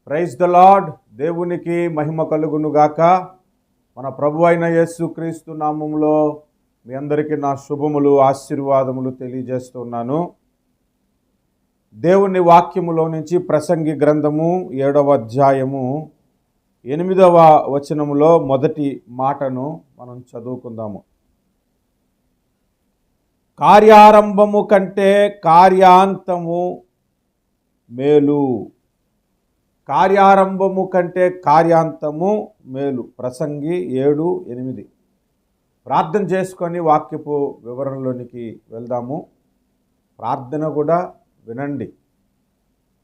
Praise the lord. దేవునికి మహిమ కలుగును గాక. మన ప్రభు అయిన యేసుక్రీస్తు నామములో మీ అందరికీ నా శుభములు ఆశీర్వాదములు తెలియజేస్తున్నాను. దేవుని వాక్యములో నుంచి ప్రసంగి గ్రంథము 7వ అధ్యాయము 8వ వచనములో మొదటి మాటను మనం చదువుకుందాము. కార్యారంభము కంటే కార్యాంతము మేలు. కార్యారంభము కంటే కార్యాంతము మేలు. ప్రసంగి 7:8. ప్రార్థన చేసుకొని వాక్యపు వివరణలోనికి వెళ్దాము. ప్రార్థన కూడా వినండి.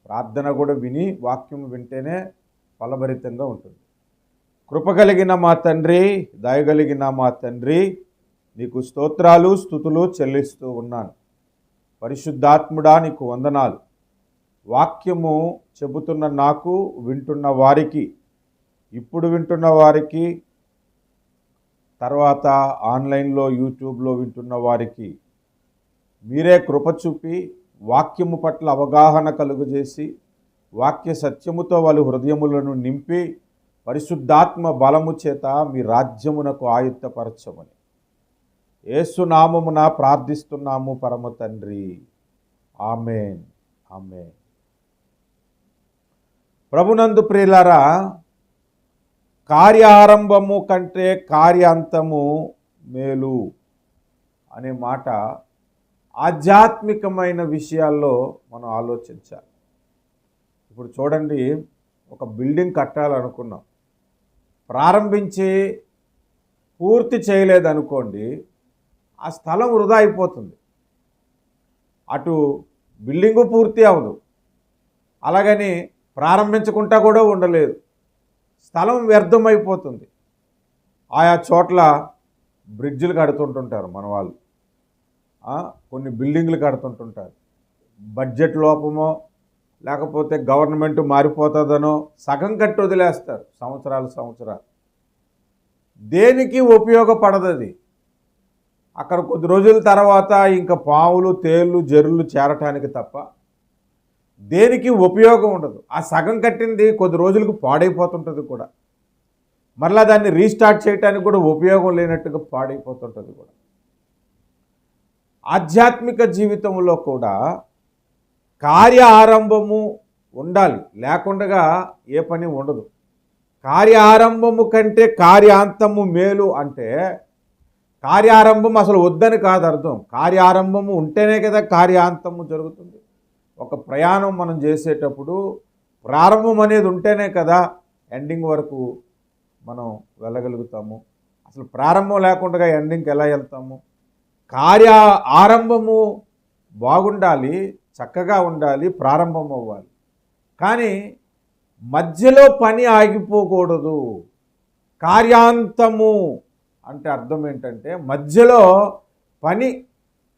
ప్రార్థన కూడా విని వాక్యం వింటేనే ఫలభరితంగా ఉంటుంది. కృపగలిగిన మా తండ్రి, దయగలిగిన మా తండ్రి, నీకు స్తోత్రాలు స్తుతులు చెల్లిస్తూ ఉన్నాను. పరిశుద్ధాత్ముడా నీకు వందనాలు. వాక్యము చెబుతున్న నాకు, వింటున్న వారికి, ఇప్పుడు వింటున్న వారికి, తర్వాత ఆన్లైన్లో యూట్యూబ్లో వింటున్న వారికి మీరే కృప చూపి వాక్యము పట్ల అవగాహన కలుగజేసి వాక్య సత్యముతో వాళ్ళ హృదయములను నింపి పరిశుద్ధాత్మ బలము చేత మీ రాజ్యమునకు ఆయుత్తపరచమని యేసు నామమున ప్రార్థిస్తున్నాము పరమ తండ్రి. ఆమేన్, ఆమేన్. ప్రభునందు ప్రియులారా, కార్యారంభము కంటే కార్యాంతము మేలు అనే మాట ఆధ్యాత్మికమైన విషయాల్లో మనం ఆలోచించాలి. ఇప్పుడు చూడండి, ఒక బిల్డింగ్ కట్టాలనుకున్నాం, ప్రారంభించి పూర్తి చేయలేదనుకోండి, ఆ స్థలం వృధా అయిపోతుంది. అటు బిల్డింగు పూర్తి అవ్వదు, అలాగని ప్రారంభించకుండా కూడా ఉండలేదు, స్థలం వ్యర్థమైపోతుంది. ఆయా చోట్ల బ్రిడ్జిలు కడుతుంటుంటారు మన వాళ్ళు, కొన్ని బిల్డింగ్లు కడుతుంటుంటారు. బడ్జెట్ లోపమో లేకపోతే గవర్నమెంట్ మారిపోతుందనో సగం కట్టి వదిలేస్తారు సంవత్సరాలు. దేనికి ఉపయోగపడదు అది. అక్కడ కొద్ది రోజుల తర్వాత ఇంకా పావులు తేళ్ళు జరులు చేరటానికి తప్ప దేనికి ఉపయోగం ఉండదు. ఆ సగం కట్టింది కొద్ది రోజులకు పాడైపోతుంటుంది కూడా, మరలా దాన్ని రీస్టార్ట్ చేయడానికి కూడా ఉపయోగం లేనట్టుగా పాడైపోతుంటుంది కూడా. ఆధ్యాత్మిక జీవితంలో కూడా కార్య ఆరంభము ఉండాలి, లేకుండా ఏ పని ఉండదు. కార్యారంభము కంటే కార్యాంతము మేలు అంటే కార్యారంభం అసలు వద్దని కాదు అర్థం. కార్యారంభము ఉంటేనే కదా కార్యాంతము జరుగుతుంది. ఒక ప్రయాణం మనం చేసేటప్పుడు ప్రారంభం అనేది ఉంటేనే కదా ఎండింగ్ వరకు మనం వెళ్ళగలుగుతాము. అసలు ప్రారంభం లేకుండా ఎండింగ్కి ఎలా వెళ్తాము? ఆరంభము బాగుండాలి, చక్కగా ఉండాలి, ప్రారంభం అవ్వాలి. కానీ మధ్యలో పని ఆగిపోకూడదు. కార్యాంతము అంటే అర్థం ఏంటంటే మధ్యలో పని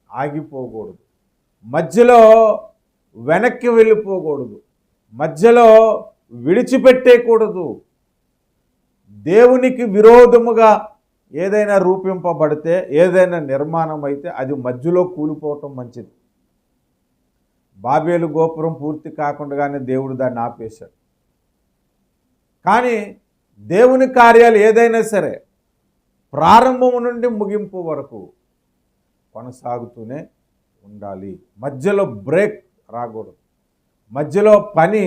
ఆగిపోకూడదు, మధ్యలో వెనక్కి వెళ్ళిపోకూడదు, మధ్యలో విడిచిపెట్టేయకూడదు. దేవునికి విరోధముగా ఏదైనా రూపింపబడితే, ఏదైనా నిర్మాణం అయితే అది మధ్యలో కూలిపోవటం మంచిది. బాబేలు గోపురం పూర్తి కాకుండానే దేవుడు దాన్ని ఆపేశాడు. కానీ దేవుని కార్యాలు ఏదైనా సరే ప్రారంభం నుండి ముగింపు వరకు కొనసాగుతూనే ఉండాలి. మధ్యలో బ్రేక్ రాకూడదు, మధ్యలో పని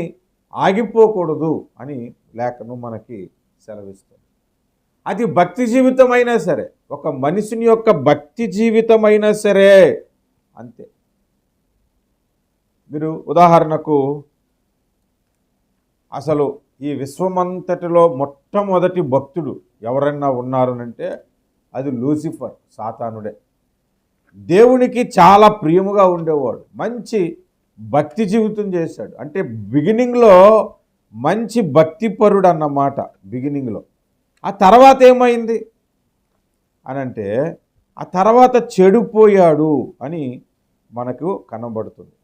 ఆగిపోకూడదు అని లేఖనం మనకి సెలవిస్తుంది. అది భక్తి జీవితం అయినా సరే, ఒక మనిషిని యొక్క భక్తి జీవితం అయినా సరే అంతే. మీరు ఉదాహరణకు అసలు ఈ విశ్వమంతటిలో మొట్టమొదటి భక్తుడు ఎవరన్నా ఉన్నారనంటే అది లూసిఫర్, సాతానుడే. దేవునికి చాలా ప్రియముగా ఉండేవాడు, మంచి భక్తి జీవితం చేశాడు. అంటే బిగినింగ్లో మంచి భక్తిపరుడు అన్నమాట బిగినింగ్లో. ఆ తర్వాత ఏమైంది అని అంటే ఆ తర్వాత చెడిపోయాడు అని మనకు కనబడుతుంది.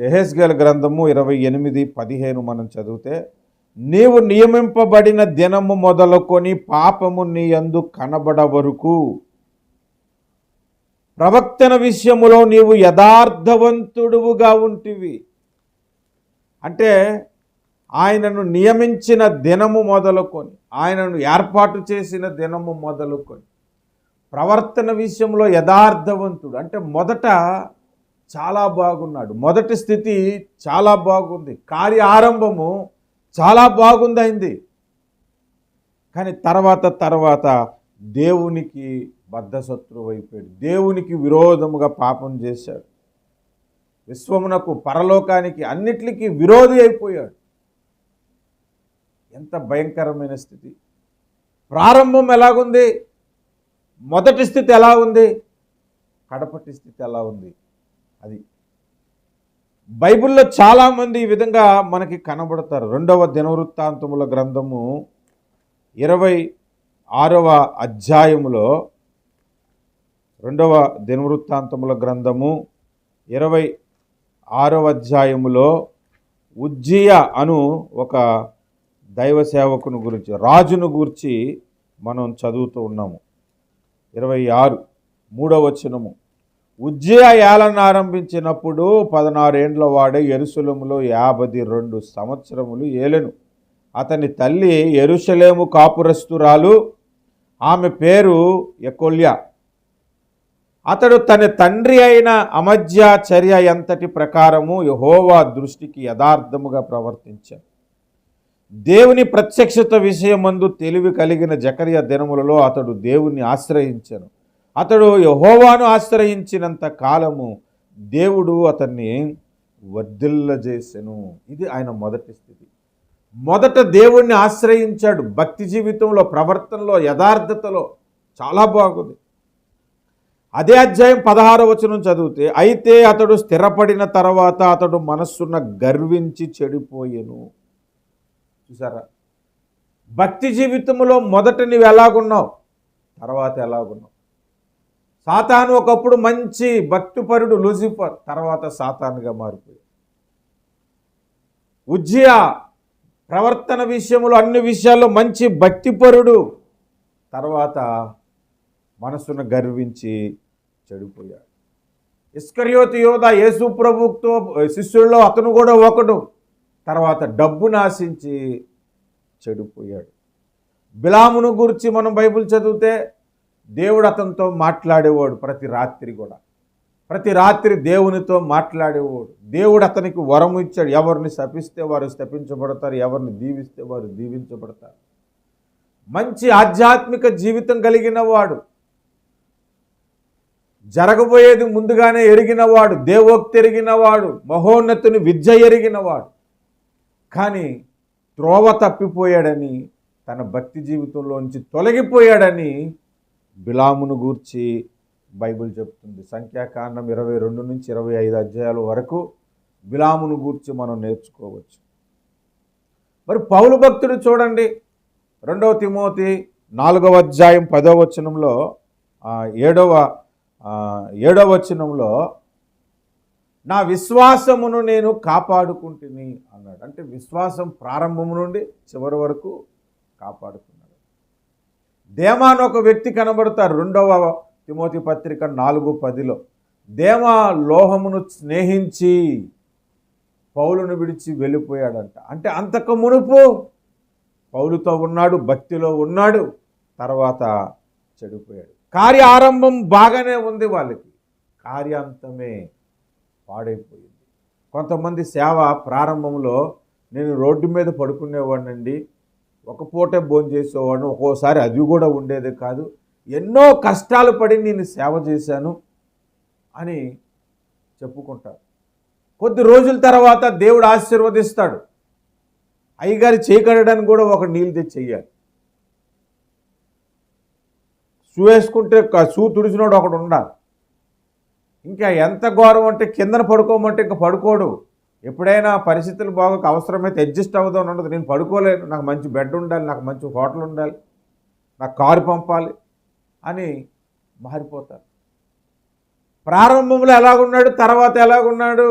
యెహెజ్కేలు గ్రంథము 28:15 మనం చదివితే, నీవు నియమింపబడిన దినము మొదలుకొని పాపము నీ యందు కనబడ వరకు ప్రవక్తన విషయములో నీవు యథార్థవంతుడువుగా ఉంటివి. అంటే ఆయనను నియమించిన దినము మొదలుకొని, ఆయనను ఏర్పాటు చేసిన దినము మొదలుకొని, ప్రవర్తన విషయంలో యథార్థవంతుడు. అంటే మొదట చాలా బాగున్నాడు, మొదటి స్థితి చాలా బాగుంది, కార్య ఆరంభము చాలా బాగుందైంది. కానీ తర్వాత దేవునికి బద్ధశత్రువు అయిపోయాడు, దేవునికి విరోధముగా పాపం చేశాడు, విశ్వమునకు పరలోకానికి అన్నిటికీ విరోధి అయిపోయాడు. ఎంత భయంకరమైన స్థితి! ప్రారంభం ఎలాగుంది, మొదటి స్థితి ఎలా ఉంది, కడపటి స్థితి ఎలా ఉంది? అది బైబిల్లో చాలామంది ఈ విధంగా మనకి కనబడతారు. 2వ దినవృత్తాంతముల గ్రంథము 26వ అధ్యాయములో, 2వ దినవృత్తాంతముల గ్రంథము 26వ అధ్యాయములో ఉజ్జియా అను ఒక దైవ సేవకుని గురించి, రాజును గురించి మనం చదువుతూ ఉన్నాము. 26 3వ వచనము. ఉజ్జియా ఏలన ఆరంభించినప్పుడు 16 ఏండ్ల వాడే యెరూషలేములో 52 సంవత్సరములు ఏలెను. అతని తల్లి యెరూషలేము కాపురస్తురాలు, ఆమె పేరు యెకొల్యా. అతడు తన తండ్రి అయిన అమజ్యా చర్య ఎంతటి ప్రకారము యెహోవా దృష్టికి యథార్థముగా ప్రవర్తించాడు. దేవుని ప్రత్యక్షత విషయమందు తెలివి కలిగిన జకర్యా దినములలో అతడు దేవుని ఆశ్రయించెను. అతడు యెహోవాను ఆశ్రయించినంత కాలము దేవుడు అతన్ని వర్ధిల్లజేసెను. ఇది ఆయన మొదటి స్థితి. మొదట దేవుణ్ణి ఆశ్రయించాడు, భక్తి జీవితంలో, ప్రవర్తనలో, యథార్థతలో చాలా బాగుంది. అదే అధ్యాయం 16వ వచనం చదివితే, అయితే అతడు స్థిరపడిన తర్వాత అతడు మనస్సున గర్వించి చెడిపోయెను. చూసారా, భక్తి జీవితంలో మొదట నువ్వు ఎలాగున్నావు, తర్వాత ఎలాగున్నావు. సాతాను ఒకప్పుడు మంచి భక్తిపరుడు లూసిఫర్, తర్వాత సాతానుగా మారిపోయాడు. ఉజ్జియా ప్రవర్తన విషయంలో, అన్ని విషయాల్లో మంచి భక్తిపరుడు, తర్వాత మనసును గర్వించి చెడిపోయాడు. ఇస్కరియోతు యోధా యేసు ప్రభువుతో శిష్యుల్లో అతను కూడా ఒకడు, తర్వాత డబ్బును ఆశించి చెడిపోయాడు. బిలామును గురించి మనం బైబిల్ చదివితే దేవుడు అతనితో మాట్లాడేవాడు, ప్రతి రాత్రి దేవునితో మాట్లాడేవాడు. దేవుడు అతనికి వరం ఇచ్చాడు, ఎవరిని శపిస్తే వారు శపించబడతారు, ఎవరిని దీవిస్తే వారు దీవించబడతారు. మంచి ఆధ్యాత్మిక జీవితం కలిగిన వాడు, జరగబోయేది ముందుగానే ఎరిగినవాడు, దేవోక్తి ఎరిగినవాడు, మహోన్నతుని విద్య ఎరిగినవాడు. కానీ త్రోవ తప్పిపోయాడని, తన భక్తి జీవితంలోంచి తొలగిపోయాడని బిలామును గూర్చి బైబిల్ చెప్తుంది. సంఖ్యాకాండం 22 నుంచి 25 అధ్యాయాల వరకు బిలామును గూర్చి మనం నేర్చుకోవచ్చు. మరి పౌలు భక్తుడు చూడండి, 2వ తిమోతి 4వ అధ్యాయం 10వ వచనంలో 7వ వచనంలో నా విశ్వాసమును నేను కాపాడుకుంటుని అన్నాడు. అంటే విశ్వాసం ప్రారంభం నుండి చివరి వరకు కాపాడుకున్నాడు. దేమా అని ఒక వ్యక్తి కనబడతారు 2వ తిమోతి పత్రిక 4:10లో. దేమా లోహమును స్నేహించి పౌలును విడిచి వెళ్ళిపోయాడంట. అంటే అంతకు మునుపు పౌలుతో ఉన్నాడు, భక్తిలో ఉన్నాడు, తర్వాత చెడిపోయాడు. కార్య ఆరంభం బాగానే ఉంది వాళ్ళకి, కార్యాంతమే పాడైపోయింది. కొంతమంది సేవ ప్రారంభంలో నేను రోడ్డు మీద పడుకునేవాడినండి, ఒక పూటే భోజనం చేసేవాడిని, ఒక్కోసారి అది కూడా ఉండేది కాదు, ఎన్నో కష్టాలు పడి నేను సేవ చేశాను అని చెప్పుకుంటారు. కొద్ది రోజుల తర్వాత దేవుడు ఆశీర్వదిస్తాడు. అయ్యగారి చేయకడడానికి కూడా ఒక నీళ్ళు తెచ్చి చెయ్యాలి. షూ వేసుకుంటే షూ తుడిచినోడు ఒకడు ఉండాలి. ఇంకా ఎంత ఘోరం అంటే కిందన పడుకోమంటే ఇంకా పడుకోడు. ఎప్పుడైనా పరిస్థితులు బాగోక అవసరమైతే అడ్జస్ట్ అవుదాం ఉండదు, నేను పడుకోలేను, నాకు మంచి బెడ్ ఉండాలి, నాకు మంచి హోటల్ ఉండాలి, నాకు కారు పంపాలి అని మారిపోతారు. ప్రారంభంలో ఎలాగున్నాడు, తర్వాత ఎలాగున్నాడు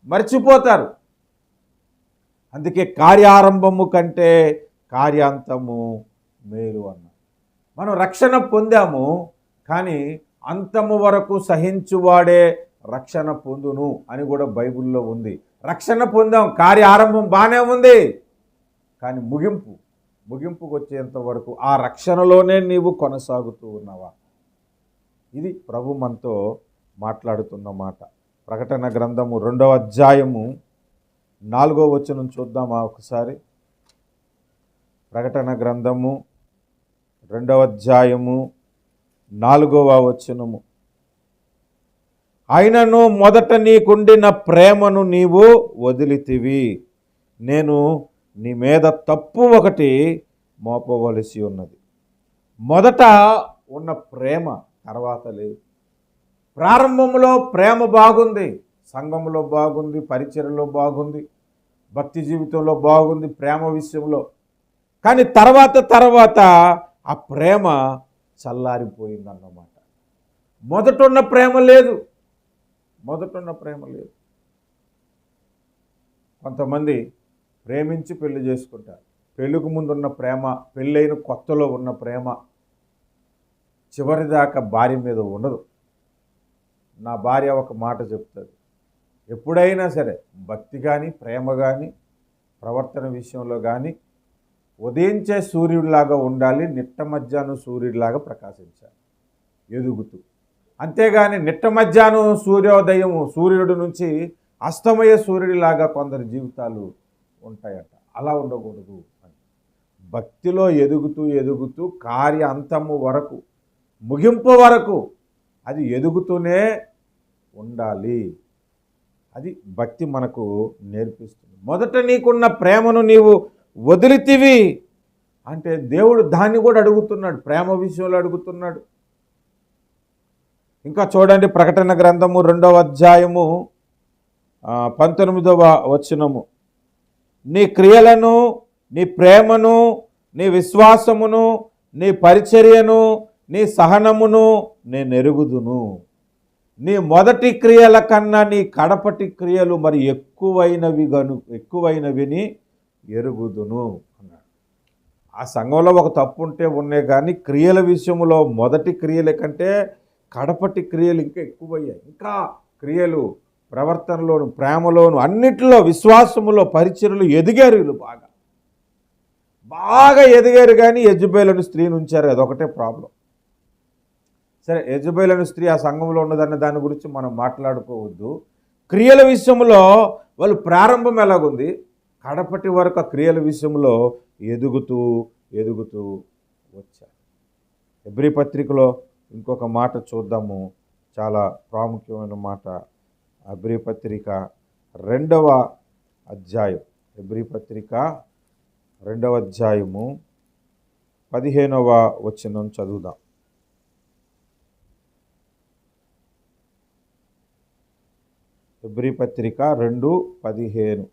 మర్చిపోతారు. అందుకే కార్యారంభము కంటే కార్యాంతము మేలు అన్నారు. మనం రక్షణ పొందాము, కానీ అంతము వరకు సహించువాడే రక్షణ పొందును అని కూడా బైబిల్లో ఉంది. రక్షణ పొందాం, కార్య ఆరంభం బాగానే ఉంది, కానీ ముగింపుకు వచ్చేంత వరకు ఆ రక్షణలోనే నీవు కొనసాగుతూ ఉన్నావా? ఇది ప్రభు మనతో మాట్లాడుతున్న మాట. ప్రకటన గ్రంథము 2వ అధ్యాయము 4వ వచనం చూద్దామా ఒకసారి. ప్రకటన గ్రంథము 2వ అధ్యాయము 4వ వచనము. అయినను మొదట నీకుండిన ప్రేమను నీవు వదిలితివి, నేను నీ మీద తప్పు ఒకటి మోపవలసి ఉన్నది. మొదట ఉన్న ప్రేమ తర్వాత లేదు. ప్రారంభంలో ప్రేమ బాగుంది, సంఘంలో బాగుంది, పరిచర్యలో బాగుంది, భక్తి జీవితంలో బాగుంది, ప్రేమ విషయంలో. కానీ తర్వాత ఆ ప్రేమ చల్లారిపోయిందన్నమాట. మొదటున్న ప్రేమ లేదు. కొంతమంది ప్రేమించి పెళ్లి చేసుకుంటారు. పెళ్ళికి ముందున్న ప్రేమ, పెళ్ళైన కొత్తలో ఉన్న ప్రేమ చివరిదాకా భార్య మీద ఉండదు. నా భార్య ఒక మాట చెప్తుంది, ఎప్పుడైనా సరే భక్తి కానీ ప్రేమ కానీ ప్రవర్తన విషయంలో కానీ ఉదయించే సూర్యుడిలాగా ఉండాలి, నిట్ట మధ్యాహ్నం సూర్యుడిలాగా ప్రకాశించాలి ఎదుగుతూ. అంతేగాని నిట్ట మధ్యాహ్నం సూర్యుడి నుంచి అస్తమయ సూర్యుడిలాగా కొందరి జీవితాలు ఉంటాయట. అలా ఉండకూడదు అని భక్తిలో ఎదుగుతూ కార్య అంతము వరకు, ముగింపు వరకు అది ఎదుగుతూనే ఉండాలి. అది భక్తి మనకు నేర్పిస్తుంది. మొదట నీకున్న ప్రేమను నీవు వదిలితివి అంటే దేవుడు దాన్ని కూడా అడుగుతున్నాడు, ప్రేమ విషయంలో అడుగుతున్నాడు. ఇంకా చూడండి, ప్రకటన గ్రంథము 2వ అధ్యాయము 19వ వచనము. నీ క్రియలను, నీ ప్రేమను, నీ విశ్వాసమును, నీ పరిచర్యను, నీ సహనమును నేను ఎరుగుదును. నీ మొదటి క్రియల కన్నా నీ కడపటి క్రియలు మరి ఎక్కువైనవిని ఎరుగుదును అన్నాడు. ఆ సంఘంలో ఒక తప్పు ఉంటే ఉన్నాయి, కానీ క్రియల విషయంలో మొదటి క్రియల కంటే కడపటి క్రియలు ఇంకా ఎక్కువయ్యాయి. ఇంకా క్రియలు ప్రవర్తనలోను, ప్రేమలోను, అన్నిటిలో, విశ్వాసములో, పరిచర్యలు ఎదిగారు. వీళ్ళు బాగా ఎదిగారు. కానీ యెజబెలు స్త్రీని ఉంచారు, అదొకటే ప్రాబ్లం. సరే, యెజబెలు స్త్రీ ఆ సంఘంలో ఉన్నదన్న దాని గురించి మనం మాట్లాడుకోవద్దు. క్రియల విషయంలో వాళ్ళు ప్రారంభం ఎలాగుంది, కడపటి వరకు ఆ క్రియల విషయంలో ఎదుగుతూ వచ్చారు. హెబ్రీ పత్రికలో ఇంకొక మాట చూద్దాము, చాలా ప్రాముఖ్యమైన మాట. హెబ్రీ పత్రిక 2వ అధ్యాయం, హెబ్రీ పత్రిక 2వ అధ్యాయము 15వ వచనం చదువుదాం. హెబ్రీ పత్రిక 2:15,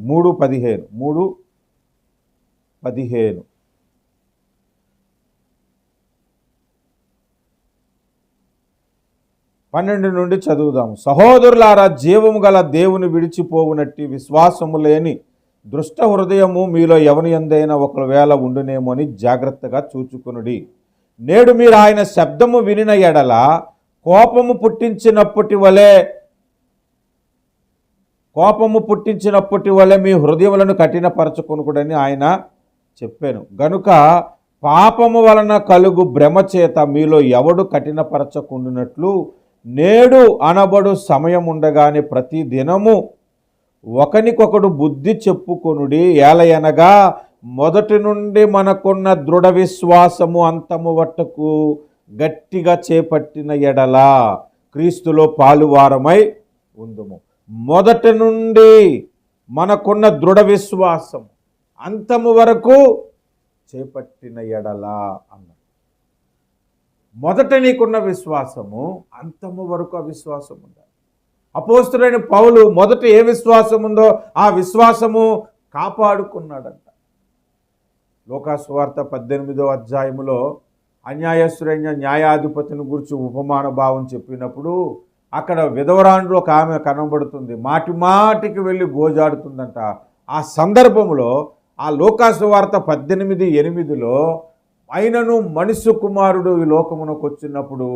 3:15 12 నుండి చదువుదాము. సహోదరులారా, జీవము గల దేవుని విడిచిపోవునట్టి విశ్వాసము లేని దృష్ట హృదయము మీలో ఎవని యందైనా ఒకవేళ ఉండునేమో అని జాగ్రత్తగా చూచుకొనుడి. నేడు మీరు ఆయన శబ్దము వినిన ఎడల కోపము పుట్టించినప్పటి వలె మీ హృదయములను కఠినపరచుకొనుకుడని ఆయన చెప్పాను. గనుక పాపము వలన కలుగు భ్రమ చేత మీలో ఎవడు కఠినపరచకుండునట్లు నేడు అనబడు సమయం ఉండగానే ప్రతి దినము ఒకనికొకడు బుద్ధి చెప్పుకొనుడి. ఏలయనగా మొదటి నుండి మనకున్న దృఢ విశ్వాసము అంతము వట్టకు గట్టిగా చేపట్టిన ఎడల క్రీస్తులో పాలువారమై ఉందుము. మొదటి నుండి మనకున్న దృఢ విశ్వాసం అంతము వరకు చేపట్టిన ఎడల అన్నాడు. మొదట నీకున్న విశ్వాసము అంతము వరకు ఆ విశ్వాసం ఉండాలి. అపోస్తులైన పౌలు మొదట ఏ విశ్వాసం ఉందో ఆ విశ్వాసము కాపాడుకున్నాడంట. లూకా సువార్త 18వ అధ్యాయములో అన్యాయస్తుడైన న్యాయాధిపతిని గురించి ఉపమాన భావం చెప్పినప్పుడు అక్కడ విధవరాండ్రు ఒక ఆమె కనబడుతుంది, మాటికి వెళ్ళి గోజాడుతుందంట. ఆ సందర్భంలో ఆ లూకా సువార్త 18:8లో అయినను మనుష్య కుమారుడు ఈ లోకమునకు వచ్చినప్పుడు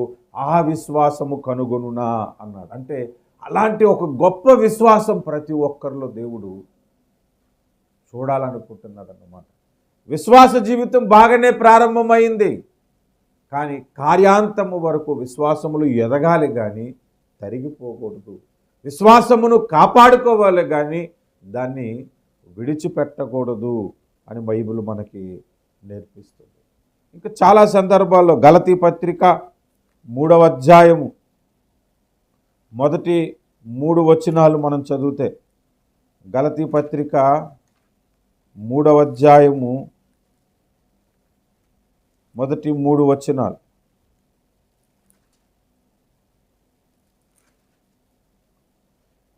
ఆ విశ్వాసము కనుగొనునా అన్నాడు. అంటే అలాంటి ఒక గొప్ప విశ్వాసం ప్రతి ఒక్కరిలో దేవుడు చూడాలనుకుంటున్నాడు అన్నమాట. విశ్వాస జీవితం బాగానే ప్రారంభమైంది, కానీ కార్యాంతము వరకు విశ్వాసములు ఎదగాలి కానీ తరిగిపోకూడదు. విశ్వాసమును కాపాడుకోవాలి కానీ దాన్ని విడిచిపెట్టకూడదు అని బైబిల్ మనకి నేర్పిస్తుంది. ఇంకా చాలా సందర్భాల్లో గలతీ పత్రిక 3వ అధ్యాయము మొదటి 3 వచనాలు మనం చదివితే, గలతీ పత్రిక 3వ అధ్యాయము మొదటి 3 వచనాలు.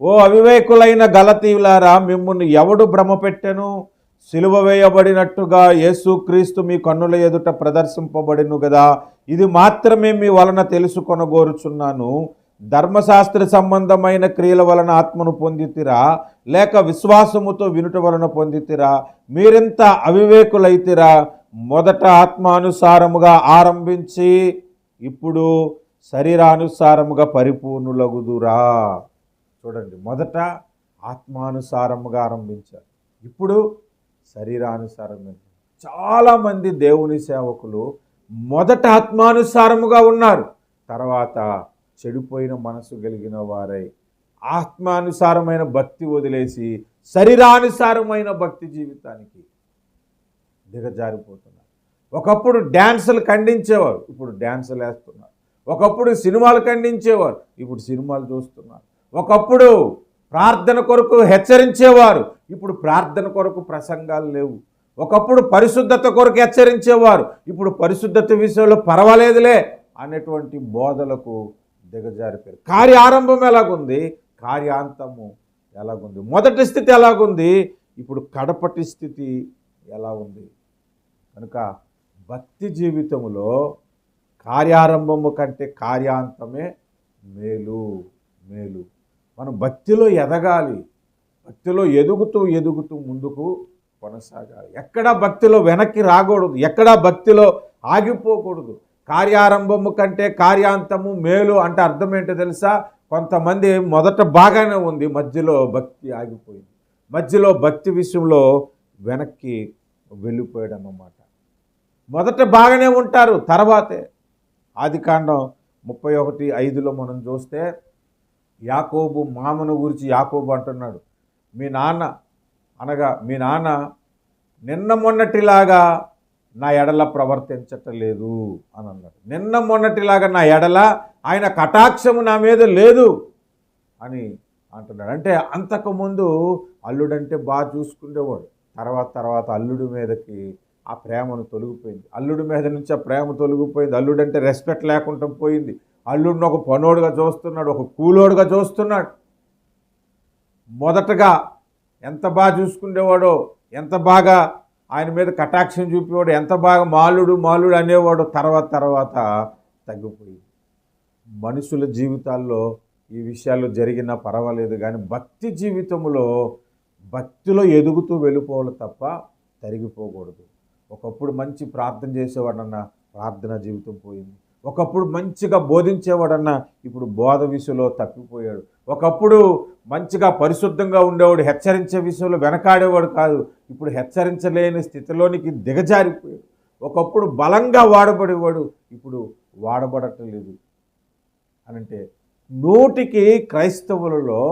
ఓ అవివేకులైన గలతీయులారా, మిమ్మును ఎవడు భ్రమపెట్టెను? సిలువ వేయబడినట్టుగా యేసుక్రీస్తు మీ కన్నుల ఎదుట ప్రదర్శింపబడిను గదా. ఇది మాత్రమే మీ వలన తెలుసుకొనగోరుచున్నాను. ధర్మశాస్త్ర సంబంధమైన క్రియల వలన ఆత్మను పొందితిరా, లేక విశ్వాసముతో వినుట వలన పొందితిరా? మీరెంత అవివేకులైతిరా. మొదట ఆత్మానుసారముగా ఆరంభించి ఇప్పుడు శరీరానుసారముగా పరిపూర్ణులగుదురా. చూడండి, మొదట ఆత్మానుసారముగా ఆరంభించారు, ఇప్పుడు శరీరానుసారంగా. చాలామంది దేవుని సేవకులు మొదట ఆత్మానుసారముగా ఉన్నారు, తర్వాత చెడిపోయిన మనసు కలిగిన వారై ఆత్మానుసారమైన భక్తి వదిలేసి శరీరానుసారమైన భక్తి జీవితానికి దిగజారిపోతున్నారు. ఒకప్పుడు డ్యాన్సులు ఖండించేవారు, ఇప్పుడు డ్యాన్సులు వేస్తున్నారు. ఒకప్పుడు సినిమాలు ఖండించేవారు, ఇప్పుడు సినిమాలు చూస్తున్నారు. ఒకప్పుడు ప్రార్థన కొరకు హెచ్చరించేవారు, ఇప్పుడు ప్రార్థన కొరకు ప్రసంగాలు లేవు. ఒకప్పుడు పరిశుద్ధత కొరకు హెచ్చరించేవారు, ఇప్పుడు పరిశుద్ధత విషయంలో పర్వాలేదులే అనేటువంటి బోధలకు దిగజారిపోయారు. కార్యారంభం ఎలాగుంది, కార్యాంతము ఎలాగుంది, మొదటి స్థితి ఎలాగుంది, ఇప్పుడు కడపటి స్థితి ఎలా ఉంది. కనుక భక్తి జీవితంలో కార్యారంభము కంటే కార్యాంతమే మేలు. మనం భక్తిలో ఎదగాలి, భక్తిలో ఎదుగుతూ ముందుకు కొనసాగాలి. ఎక్కడా భక్తిలో వెనక్కి రాకూడదు, ఎక్కడా భక్తిలో ఆగిపోకూడదు. కార్యారంభము కంటే కార్యాంతము మేలు అంటే అర్థం ఏంటో తెలుసా? కొంతమంది మొదట బాగానే ఉంది, మధ్యలో భక్తి ఆగిపోయింది, మధ్యలో భక్తి విషయంలో వెనక్కి వెళ్ళిపోయాడు అన్నమాట. మొదట బాగానే ఉంటారు, తర్వాతే ఆదికాండం 31:5 మనం చూస్తే యాకోబు మామను గురించి యాకోబు అంటున్నాడు, మీ నాన్న నిన్న మొన్నటిలాగా నా ఎడల ప్రవర్తించటలేదు అని అన్నాడు. నిన్న మొన్నటిలాగా నా ఎడల ఆయన కటాక్షము నా మీద లేదు అని అంటున్నాడు. అంటే అంతకుముందు అల్లుడంటే బాగా చూసుకునేవాడు, తర్వాత అల్లుడి మీదకి ఆ ప్రేమను తొలగిపోయింది, అల్లుడి మీద నుంచి ఆ ప్రేమ తొలగిపోయింది. అల్లుడంటే రెస్పెక్ట్ లేకుండా పోయింది. అల్లుడిని ఒక పనోడుగా చూస్తున్నాడు, ఒక కూలోడుగా చూస్తున్నాడు. మొదటగా ఎంత బాగా చూసుకునేవాడో, ఎంత బాగా ఆయన మీద కటాక్షం చూపేవాడు, ఎంత బాగా మాలుడు అనేవాడు, తర్వాత తగ్గిపోయింది. మనుషుల జీవితాల్లో ఈ విషయాలు జరిగినా పర్వాలేదు, కానీ భక్తి జీవితంలో భక్తిలో ఎదుగుతూ వెళ్ళిపోవాలి తప్ప తరిగిపోకూడదు. ఒకప్పుడు మంచి ప్రార్థన చేసేవాడన్నా ప్రార్థన జీవితం పోయింది. ఒకప్పుడు మంచిగా బోధించేవాడన్నా ఇప్పుడు బోధ విషయంలో తప్పిపోయాడు. ఒకప్పుడు మంచిగా పరిశుద్ధంగా ఉండేవాడు, హెచ్చరించే విషయంలో వెనకాడేవాడు కాదు, ఇప్పుడు హెచ్చరించలేని స్థితిలోనికి దిగజారిపోయాడు. ఒకప్పుడు బలంగా వాడబడేవాడు, ఇప్పుడు వాడబడటలేదు. అనంటే 100కి క్రైస్తవులలో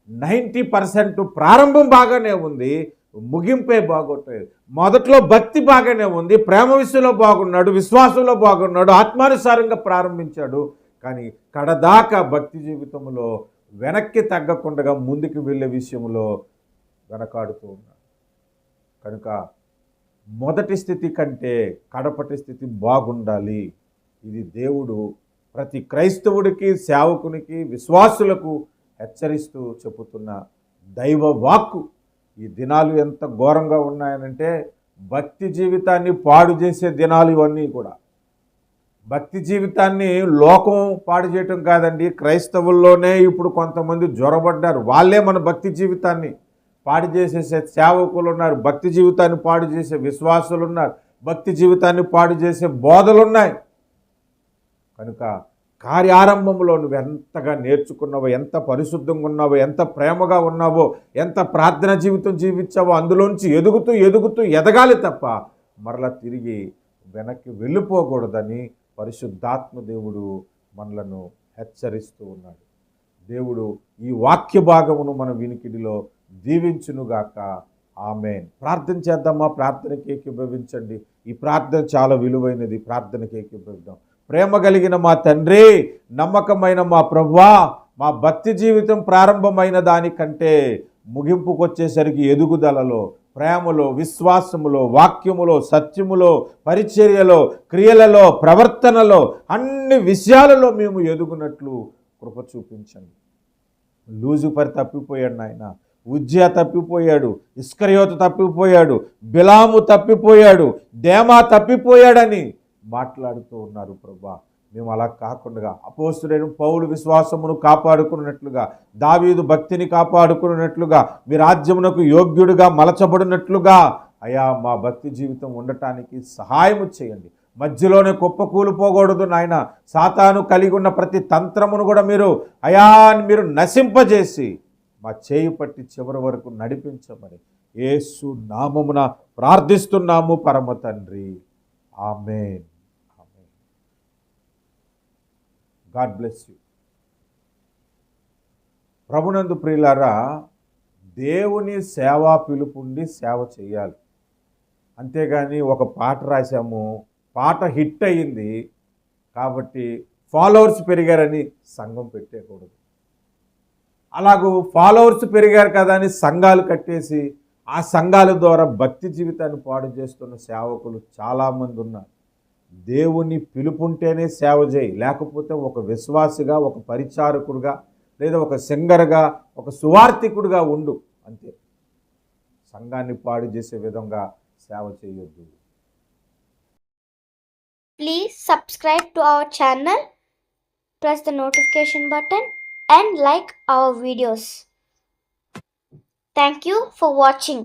90% ప్రారంభం బాగానే ఉంది, ముగింపే బాగోట్లేదు. మొదట్లో భక్తి బాగానే ఉంది, ప్రేమ విషయంలో బాగున్నాడు, విశ్వాసంలో బాగున్నాడు, ఆత్మానుసారంగా ప్రారంభించాడు, కానీ కడదాకా భక్తి జీవితంలో వెనక్కి తగ్గకుండా ముందుకు వెళ్ళే విషయంలో వెనకాడుతూ ఉన్నాడు. కనుక మొదటి స్థితి కంటే కడపటి స్థితి బాగుండాలి. ఇది దేవుడు ప్రతి క్రైస్తవుడికి, సేవకునికి, విశ్వాసులకు హెచ్చరిస్తూ చెబుతున్న దైవ వాక్కు. ఈ దినాలు ఎంత ఘోరంగా ఉన్నాయనంటే భక్తి జీవితాన్ని పాడు చేసే దినాలు ఇవన్నీ కూడా. భక్తి జీవితాన్ని లోకం పాడు చేయటం కాదండి, క్రైస్తవుల్లోనే ఇప్పుడు కొంతమంది జ్వరబడ్డారు. వాళ్ళే మన భక్తి జీవితాన్ని పాడు చేసేసే సేవకులు ఉన్నారు, భక్తి జీవితాన్ని పాడు చేసే విశ్వాసులు ఉన్నారు, భక్తి జీవితాన్ని పాడు చేసే బోధలు ఉన్నాయి. కనుక కార్యారంభంలో నువ్వు ఎంతగా నేర్చుకున్నావో, ఎంత పరిశుద్ధంగా ఉన్నావో, ఎంత ప్రేమగా ఉన్నావో, ఎంత ప్రార్థన జీవితం జీవించావో అందులోంచి ఎదుగుతూ ఎదుగుతూ ఎదగాలి తప్ప మరలా తిరిగి వెనక్కి వెళ్ళిపోకూడదని పరిశుద్ధాత్మ దేవుడు మనలను హెచ్చరిస్తూ ఉన్నాడు. దేవుడు ఈ వాక్య భాగమును మన వినికిడిలో దీవించునుగాక. ఆమేన్. ప్రార్థన చేద్దామా? ప్రార్థనకి ఏకీభవించండి. ఈ ప్రార్థన చాలా విలువైనది. ప్రార్థనకి ఏకీభవిద్దాం. ప్రేమ కలిగిన మా తండ్రి, నమ్మకమైన మా ప్రభువా, మా భక్తి జీవితం ప్రారంభమైన దానికంటే ముగింపుకొచ్చేసరికి ఎదుగుదలలో, ప్రేమలో, విశ్వాసములో, వాక్యములో, సత్యములో, పరిచర్యలో, క్రియలలో, ప్రవర్తనలో, అన్ని విషయాలలో మేము ఎదుగునట్లు కృప చూపించండి. లూజుపరి తప్పిపోయాడు నాయన, ఉజ్జయ తప్పిపోయాడు, ఇస్కరియోతు తప్పిపోయాడు, బిలాము తప్పిపోయాడు, దేమా తప్పిపోయాడని మాట్లాడుతూ ఉన్నారు ప్రభువా. మేము అలా కాకుండా అపోస్తులైన పౌలు విశ్వాసమును కాపాడుకున్నట్లుగా, దావీదు భక్తిని కాపాడుకున్నట్లుగా, మీ రాజ్యమునకు యోగ్యుడిగా మలచబడినట్లుగా అయా మా భక్తి జీవితం ఉండటానికి సహాయము చేయండి. మధ్యలోనే కుప్పకూలిపోకూడదు నాయన. సాతాను కలిగి ఉన్న ప్రతి తంత్రమును కూడా మీరు నశింపజేసి మా చేయి పట్టి చివరి వరకు నడిపించమని యేసు నామమున ప్రార్థిస్తున్నాము పరమ తండ్రి. Amen. Amen. God bless you. ప్రభునందు ప్రియులారా, దేవుని సేవా పిలుపుండి సేవ చేయాలి. అంతేగాని ఒక పాట రాశాము, పాట హిట్ అయ్యింది కాబట్టి ఫాలోవర్స్ పెరిగారని సంఘం పెట్టేయకూడదు. అలాగూ ఫాలోవర్స్ పెరిగారు కదా అని సంఘాలు కట్టేసి ఆ సంఘాల ద్వారా భక్తి జీవితాన్ని పాడు చేస్తున్న సేవకులు చాలామంది ఉన్నారు. దేవుని పిలుపుంటేనే సేవ చేయి, లేకపోతే ఒక విశ్వాసిగా, ఒక పరిచారకుడుగా, లేదా ఒక సింగర్గా, ఒక సువార్థికుడిగా ఉండు అంతే. సంఘాన్ని పాడు చేసే విధంగా సేవ చేయొద్దు. Please subscribe to our channel, press the notification button and like our videos. Thank you for watching.